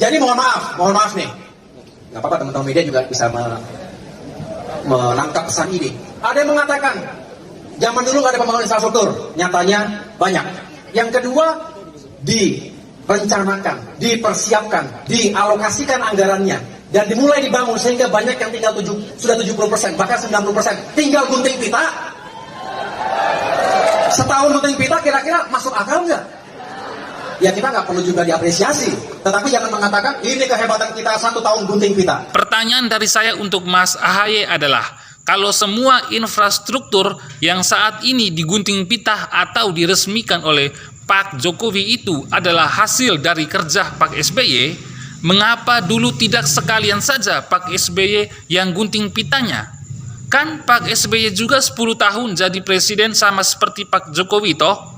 Jadi mohon maaf nih. Nggak apa-apa, teman-teman media juga bisa menangkap pesan ini. Ada yang mengatakan, zaman dulu nggak ada pembangunan infrastruktur. Nyatanya banyak. Yang kedua, direncanakan, dipersiapkan, dialokasikan anggarannya, dan dimulai dibangun sehingga banyak yang tinggal sudah 70%, bahkan 90%. Tinggal gunting pita. Setahun gunting pita kira-kira masuk akal nggak? Ya kita nggak perlu juga diapresiasi, tetapi jangan mengatakan ini kehebatan kita 1 tahun gunting pita. Pertanyaan dari saya untuk Mas AHY adalah, kalau semua infrastruktur yang saat ini digunting pita atau diresmikan oleh Pak Jokowi itu adalah hasil dari kerja Pak SBY, mengapa dulu tidak sekalian saja Pak SBY yang gunting pitanya? Kan Pak SBY juga 10 tahun jadi presiden sama seperti Pak Jokowi toh?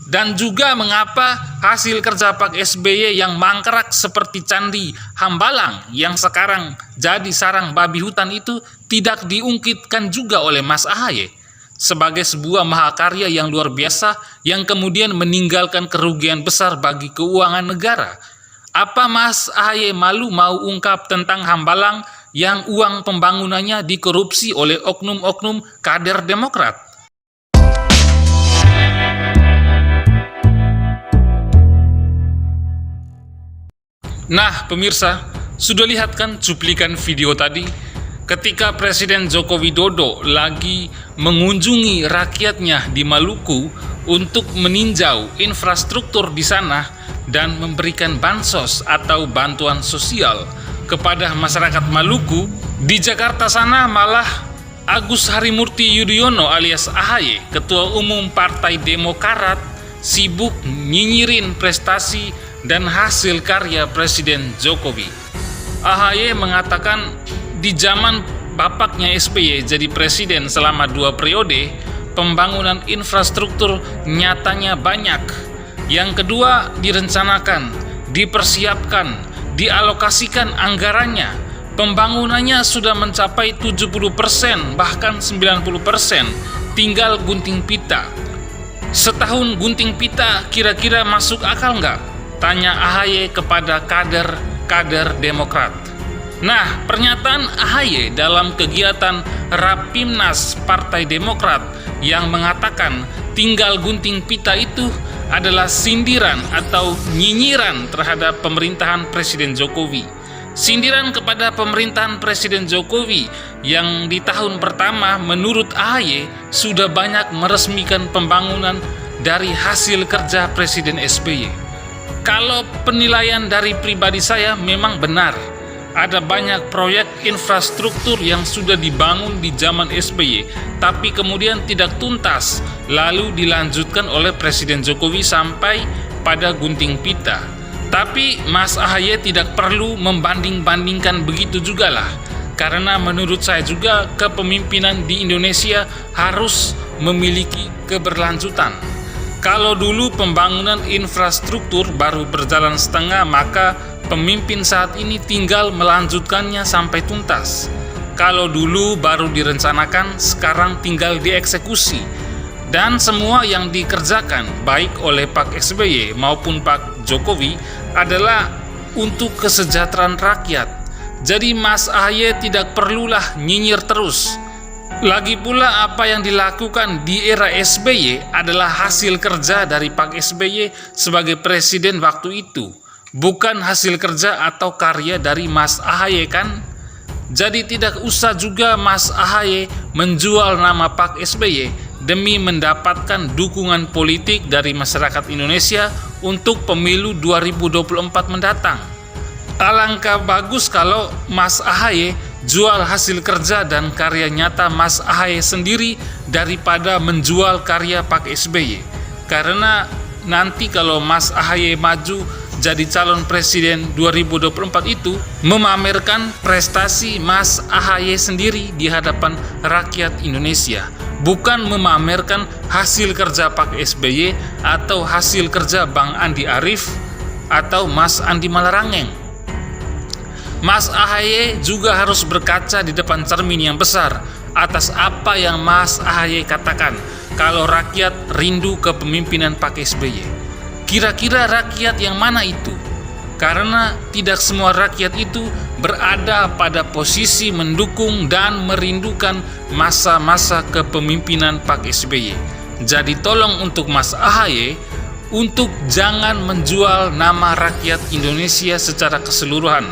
Dan juga mengapa hasil kerja Pak SBY yang mangkrak seperti Candi Hambalang yang sekarang jadi sarang babi hutan itu tidak diungkitkan juga oleh Mas AHY sebagai sebuah mahakarya yang luar biasa yang kemudian meninggalkan kerugian besar bagi keuangan negara. Apa Mas AHY malu mau ungkap tentang Hambalang yang uang pembangunannya dikorupsi oleh oknum-oknum kader Demokrat? Nah, pemirsa, sudah lihat kan cuplikan video tadi? Ketika Presiden Joko Widodo lagi mengunjungi rakyatnya di Maluku untuk meninjau infrastruktur di sana dan memberikan bansos atau bantuan sosial kepada masyarakat Maluku, di Jakarta sana malah Agus Harimurti Yudhoyono alias AHY, Ketua Umum Partai Demokrat, sibuk nyinyirin prestasi dan hasil karya Presiden Jokowi. AHY mengatakan di zaman bapaknya SBY jadi presiden selama 2 periode, pembangunan infrastruktur nyatanya banyak. Yang kedua, direncanakan, dipersiapkan, dialokasikan anggarannya. Pembangunannya sudah mencapai 70%, bahkan 90%, tinggal gunting pita. Setahun gunting pita kira-kira masuk akal nggak? Tanya AHY kepada kader Demokrat. Nah, pernyataan AHY dalam kegiatan Rapimnas Partai Demokrat yang mengatakan tinggal gunting pita itu adalah sindiran atau nyinyiran terhadap pemerintahan Presiden Jokowi. Sindiran kepada pemerintahan Presiden Jokowi yang di tahun pertama menurut AHY sudah banyak meresmikan pembangunan dari hasil kerja Presiden SBY. Kalau penilaian dari pribadi saya memang benar, ada banyak proyek infrastruktur yang sudah dibangun di zaman SBY, tapi kemudian tidak tuntas, lalu dilanjutkan oleh Presiden Jokowi sampai pada gunting pita. Tapi Mas AHY tidak perlu membanding-bandingkan begitu juga lah, karena menurut saya juga kepemimpinan di Indonesia harus memiliki keberlanjutan. Kalau dulu pembangunan infrastruktur baru berjalan setengah, maka pemimpin saat ini tinggal melanjutkannya sampai tuntas. Kalau dulu baru direncanakan, sekarang tinggal dieksekusi. Dan semua yang dikerjakan, baik oleh Pak SBY maupun Pak Jokowi, adalah untuk kesejahteraan rakyat. Jadi Mas AHY tidak perlulah nyinyir terus. Lagi pula apa yang dilakukan di era SBY adalah hasil kerja dari Pak SBY sebagai presiden waktu itu, bukan hasil kerja atau karya dari Mas AHY kan? Jadi tidak usah juga Mas AHY menjual nama Pak SBY demi mendapatkan dukungan politik dari masyarakat Indonesia untuk pemilu 2024 mendatang. Alangkah bagus kalau Mas AHY jual hasil kerja dan karya nyata Mas AHY sendiri daripada menjual karya Pak SBY. Karena nanti kalau Mas AHY maju jadi calon presiden 2024 itu memamerkan prestasi Mas AHY sendiri di hadapan rakyat Indonesia, bukan memamerkan hasil kerja Pak SBY atau hasil kerja Bang Andi Arief atau Mas Andi Malarangeng. Mas AHY juga harus berkaca di depan cermin yang besar atas apa yang Mas AHY katakan kalau rakyat rindu kepemimpinan Pak SBY. Kira-kira rakyat yang mana itu? karena tidak semua rakyat itu berada pada posisi mendukung dan merindukan masa-masa kepemimpinan Pak SBY. Jadi tolong untuk Mas AHY untuk jangan menjual nama rakyat Indonesia secara keseluruhan.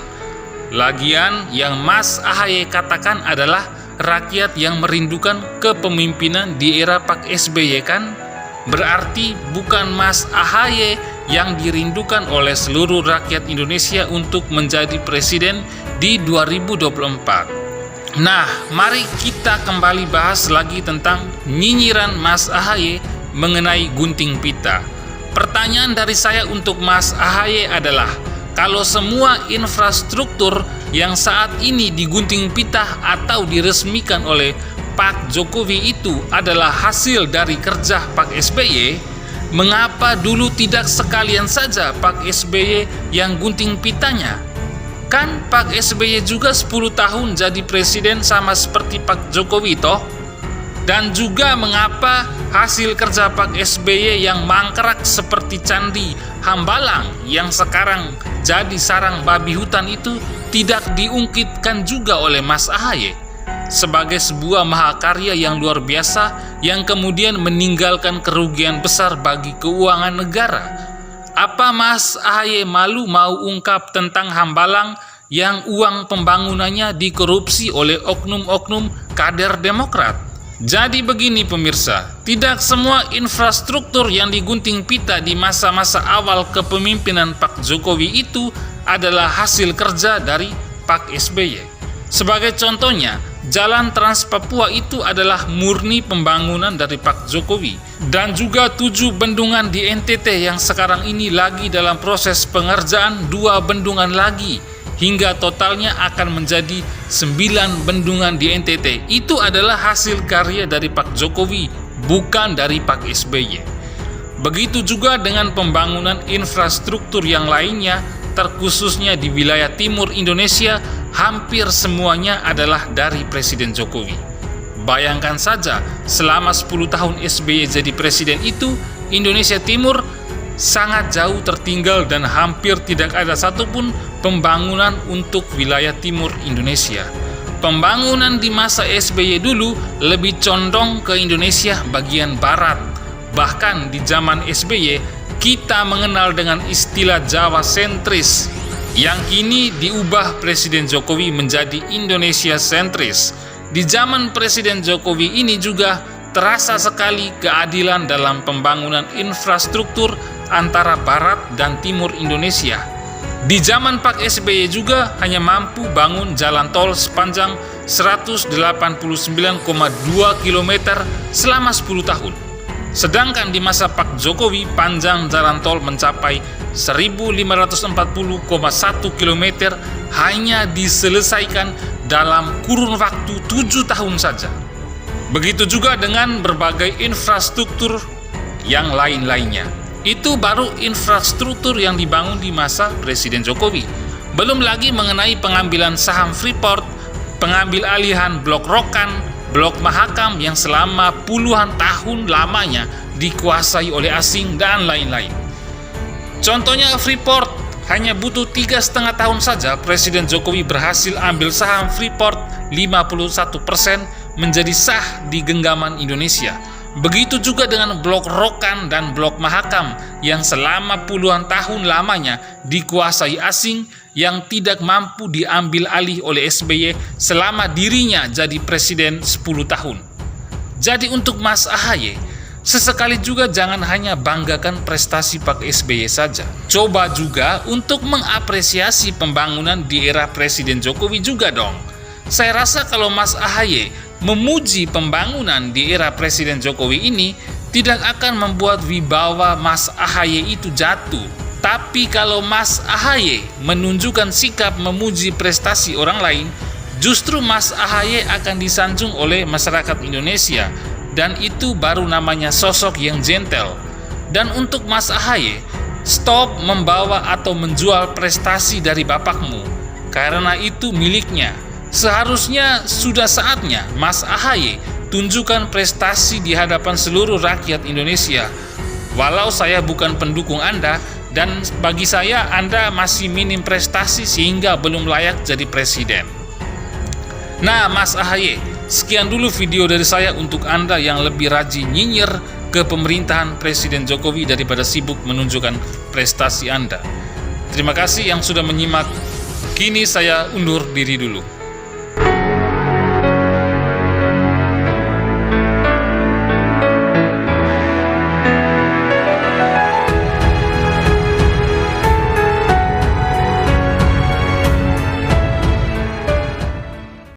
Lagian yang Mas AHY katakan adalah rakyat yang merindukan kepemimpinan di era Pak SBY kan? Berarti bukan Mas AHY yang dirindukan oleh seluruh rakyat Indonesia untuk menjadi presiden di 2024. Nah, mari kita kembali bahas lagi tentang nyinyiran Mas AHY mengenai gunting pita. Pertanyaan dari saya untuk Mas AHY adalah, kalau semua infrastruktur yang saat ini digunting pita atau diresmikan oleh Pak Jokowi itu adalah hasil dari kerja Pak SBY, mengapa dulu tidak sekalian saja Pak SBY yang gunting pitanya? Kan Pak SBY juga 10 tahun jadi presiden sama seperti Pak Jokowi toh? Dan juga mengapa hasil kerja Pak SBY yang mangkrak seperti Candi Hambalang yang sekarang jadi sarang babi hutan itu tidak diungkitkan juga oleh Mas AHY sebagai sebuah mahakarya yang luar biasa yang kemudian meninggalkan kerugian besar bagi keuangan negara? Apa Mas AHY malu mau ungkap tentang Hambalang yang uang pembangunannya dikorupsi oleh oknum-oknum kader Demokrat? Jadi begini pemirsa, tidak semua infrastruktur yang digunting pita di masa-masa awal kepemimpinan Pak Jokowi itu adalah hasil kerja dari Pak SBY. Sebagai contohnya, Jalan Trans Papua itu adalah murni pembangunan dari Pak Jokowi. Dan juga 7 bendungan di NTT yang sekarang ini lagi dalam proses pengerjaan 2 bendungan lagi, hingga totalnya akan menjadi 9 bendungan di NTT. Itu adalah hasil karya dari Pak Jokowi, bukan dari Pak SBY. Begitu juga dengan pembangunan infrastruktur yang lainnya, terkhususnya di wilayah timur Indonesia, hampir semuanya adalah dari Presiden Jokowi. Bayangkan saja, selama 10 tahun SBY jadi presiden itu, Indonesia Timur sangat jauh tertinggal dan hampir tidak ada satupun pembangunan untuk wilayah timur Indonesia. Pembangunan di masa SBY dulu lebih condong ke Indonesia bagian barat. Bahkan di zaman SBY, kita mengenal dengan istilah Jawa sentris, yang kini diubah Presiden Jokowi menjadi Indonesia sentris. Di zaman Presiden Jokowi ini juga terasa sekali keadilan dalam pembangunan infrastruktur antara barat dan timur Indonesia. Di zaman Pak SBY juga hanya mampu bangun jalan tol sepanjang 189,2 km selama 10 tahun. Sedangkan di masa Pak Jokowi, panjang jalan tol mencapai 1.540,1 km hanya diselesaikan dalam kurun waktu 7 tahun saja. Begitu juga dengan berbagai infrastruktur yang lain-lainnya. Itu baru infrastruktur yang dibangun di masa Presiden Jokowi. Belum lagi mengenai pengambilan saham Freeport, pengambil alihan Blok Rokan, Blok Mahakam yang selama puluhan tahun lamanya dikuasai oleh asing dan lain-lain. Contohnya Freeport, hanya butuh 3,5 tahun saja Presiden Jokowi berhasil ambil saham Freeport 51% menjadi sah di genggaman Indonesia. Begitu juga dengan Blok Rokan dan Blok Mahakam yang selama puluhan tahun lamanya dikuasai asing yang tidak mampu diambil alih oleh SBY selama dirinya jadi presiden 10 tahun. Jadi untuk Mas AHY, sesekali juga jangan hanya banggakan prestasi Pak SBY saja. Coba juga untuk mengapresiasi pembangunan di era Presiden Jokowi juga dong. Saya rasa kalau Mas AHY memuji pembangunan di era Presiden Jokowi ini, tidak akan membuat wibawa Mas AHY itu jatuh. Tapi kalau Mas AHY menunjukkan sikap memuji prestasi orang lain, justru Mas AHY akan disanjung oleh masyarakat Indonesia, dan itu baru namanya sosok yang gentle. Dan untuk Mas AHY, stop membawa atau menjual prestasi dari bapakmu, karena itu miliknya. Seharusnya sudah saatnya Mas AHY tunjukkan prestasi di hadapan seluruh rakyat Indonesia. Walau saya bukan pendukung Anda, Dan bagi saya, Anda masih minim prestasi sehingga belum layak jadi presiden. Nah, Mas AHY, sekian dulu video dari saya untuk Anda yang lebih rajin nyinyir ke pemerintahan Presiden Jokowi daripada sibuk menunjukkan prestasi Anda. Terima kasih yang sudah menyimak. Kini saya undur diri dulu.